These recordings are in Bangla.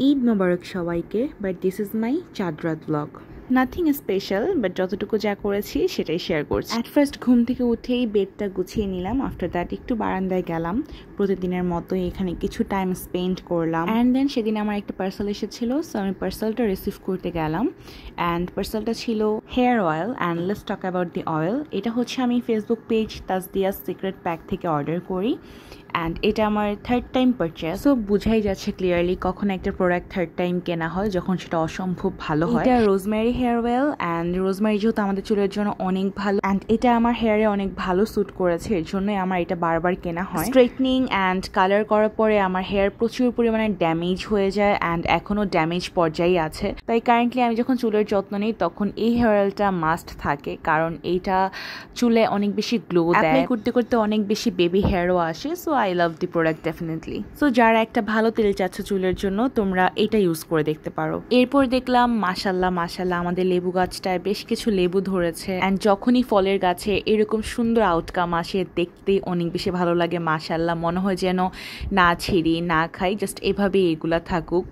ঈদ মোবারক সবাইকে, but this is my Chand Raat blog. Nothing special, but যতটুকু যা করেছি সেটাই শেয়ার করছি। অ্যাট ফার্স্ট ঘুম থেকে উঠেই বেডটা গুছিয়ে নিলাম। আফটার দ্যাট একটু বারান্দায় গেলাম, প্রতিদিনের মতোই এখানে কিছু টাইম স্পেন্ড করলাম। অ্যান্ড দেন সেদিন আমার একটা পার্সেল এসেছিল, সো আমি পার্সেলটা রিসিভ করতে গেলাম। অ্যান্ড পার্সেলটা ছিল hair oil. And let's talk about the oil. এটা হচ্ছে আমি Facebook page Tasdia's secret pack থেকে অর্ডার করি। অ্যান্ড এটা আমার থার্ড টাইম পারচেস। সো বুঝাই যাচ্ছে ক্লিয়ারলি কখন একটা প্রোডাক্ট থার্ড টাইম কেনা হয়, যখন সেটা অসম্ভব ভালো হয়। এটা rosemary hair oil. And rosemary যেহেতু আমাদের চুলের জন্য অনেক ভালো, অ্যান্ড এটা আমার হেয়ারে অনেক ভালো স্যুট করেছে, এর জন্যই আমার এটা বারবার কেনা হয়। স্ট্রেটনিং অ্যান্ড কালার করার পরে আমার হেয়ার প্রচুর পরিমাণে ড্যামেজ হয়ে যায়, অ্যান্ড এখনও ড্যামেজ পর্যায়ে আছে। তাই কারেন্টলি আমি যখন চুলের যত্ন নিই তখন এই হেয়ার অয়েলটা মাস্ট থাকে, কারণ এইটা চুলে অনেক বেশি গ্লো দেয়। অ্যাপ্লাই করতে করতে অনেক বেশি বেবি হেয়ারও আসে। So I love the product definitely. So যারা একটা ভালো তেল চাচ্ছ চুলের জন্য, তোমরা এটা ইউজ করে দেখতে পারো। এরপর দেখলাম মাশাল্লাহ আমাদের লেবু গাছটায় বেশ কিছু লেবু ধরেছে। অ্যান্ড যখনই ফলের গাছে এরকম সুন্দর আউটকাম আসে, দেখতে অনেক বেশি ভালো লাগে। মাশাল্লাহ, মনে হয় যেন না ছিঁড়ি না খাই, জাস্ট এভাবেই এগুলা থাকুক।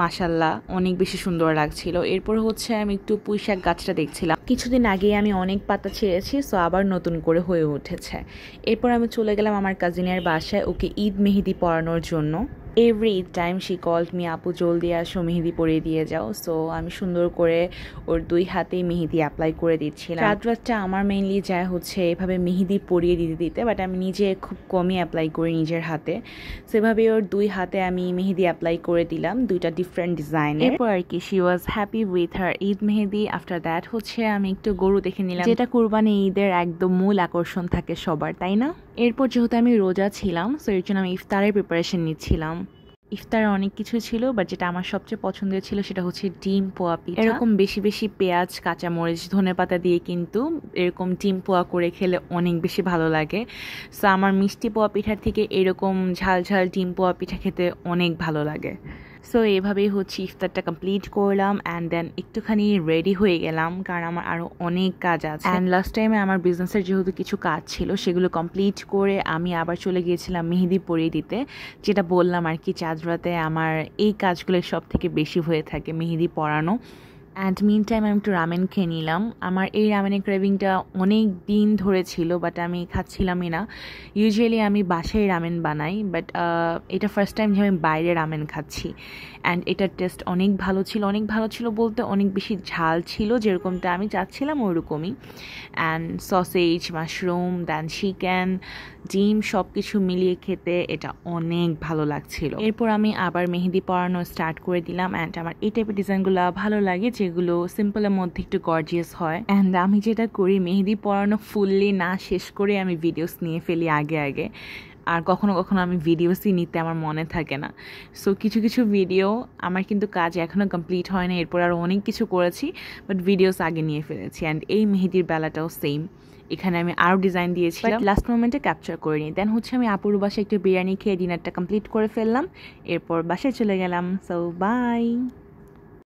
মাশাল্লাহ, অনেক বেশি সুন্দর লাগছিল। এরপর হচ্ছে আমি একটু পুঁইশাক গাছটা দেখছিলাম। কিছুদিন আগে আমি অনেক পাতা ছিঁড়েছি, সো আবার নতুন করে হয়ে উঠেছে। এরপর আমি চলে গেলাম আমার কাজিনের বাসায় ওকে ঈদ মেহেদি পরানোর জন্য। Every Eid time she called me, আপু জলদি আসো মেহেদি পরিয়ে দিয়ে যাও। সো আমি সুন্দর করে ওর দুই হাতেই মেহেদি অ্যাপ্লাই করে দিচ্ছিলাম। রাতটা আমার মেইনলি যায় হচ্ছে এভাবে মেহেদি পরিয়ে দিতে, বাট আমি নিজে খুব কমই অ্যাপ্লাই করি নিজের হাতে। সেভাবে ওর দুই হাতে আমি মেহেদি অ্যাপ্লাই করে দিলাম, দুইটা ডিফারেন্ট ডিজাইনের। এরপর আর কি she was happy with her Eid Mehedi. After that হচ্ছে আমি একটু গরু দেখে নিলাম, যেটা কুরবানি ঈদের একদম মূল আকর্ষণ থাকে সবার, তাই না? এরপর যেহেতু আমি রোজা ছিলাম, সো এর জন্য আমি ইফতারের প্রিপারেশন নিচ্ছিলাম। ইফতারে অনেক কিছু ছিল, বাট যেটা আমার সবচেয়ে পছন্দের ছিল সেটা হচ্ছে ডিম পোয়া পিঠা। এরকম বেশি বেশি পেঁয়াজ, কাঁচামরিচ, ধনেপাতা দিয়ে কিন্তু এরকম ডিম পোয়া করে খেলে অনেক বেশি ভালো লাগে। সো আমার মিষ্টি পোয়া পিঠার থেকে এরকম ঝাল ঝাল ডিম পোয়া পিঠা খেতে অনেক ভালো লাগে। সো এভাবেই হচ্ছে ইফতারটা কমপ্লিট করলাম। অ্যান্ড দেন একটুখানি রেডি হয়ে গেলাম, কারণ আমার আরও অনেক কাজ আছে। অ্যান্ড লাস্ট টাইমে আমার বিজনেসের যেহেতু কিছু কাজ ছিল, সেগুলো কমপ্লিট করে আমি আবার চলে গিয়েছিলাম মেহেদি পরিয়ে দিতে। যেটা বললাম আর কি, চাঁদরাতে আমার এই কাজগুলো সব থেকে বেশি হয়ে থাকে, মেহেদি পরানো। অ্যান্ড মিন টাইম আমি একটু রামেন খেয়ে নিলাম। আমার এই রামেনের ক্রেভিংটা অনেক দিন ধরে ছিল, বাট আমি খাচ্ছিলামই না। ইউজুয়ালি আমি বাসায় রামেন বানাই, বাট এটা ফার্স্ট টাইম যে আমি বাইরে রামেন খাচ্ছি। অ্যান্ড এটার টেস্ট অনেক ভালো ছিল বলতে অনেক বেশি ঝাল ছিল, যেরকমটা আমি চাচ্ছিলাম ওরকমই। And sausage, mushroom, then chicken, ডিম সব কিছু মিলিয়ে খেতে এটা অনেক ভালো লাগছিল। এরপর আমি আবার মেহেদি পরানো স্টার্ট করে দিলাম। অ্যান্ড আমার এই টাইপের ডিজাইনগুলো ভালো লাগে, যেগুলো সিম্পলের মধ্যে একটু গর্জিয়াস হয়। অ্যান্ড আমি যেটা করি, মেহেদি পরানো ফুললি না শেষ করে আমি ভিডিওস নিয়ে ফেলি আগে। আর কখনো কখনো আমি ভিডিওসই নিতে আমার মনে থাকে না। সো কিছু ভিডিও আমার কিন্তু কাজ এখনও কমপ্লিট হয় না, এরপর আরও অনেক কিছু করেছি, বাট ভিডিওস আগে নিয়ে ফেলেছি। অ্যান্ড এই মেহেদির বেলাটাও সেম, এখানে আমি আরও ডিজাইন দিয়েছিলাম, লাস্ট মোমেন্টে ক্যাপচার করে নিই। দেন হচ্ছে আমি আপুর বাসায় একটু বিরিয়ানি খেয়ে ডিনারটা কমপ্লিট করে ফেললাম। এরপর বাসায় চলে গেলাম। So by.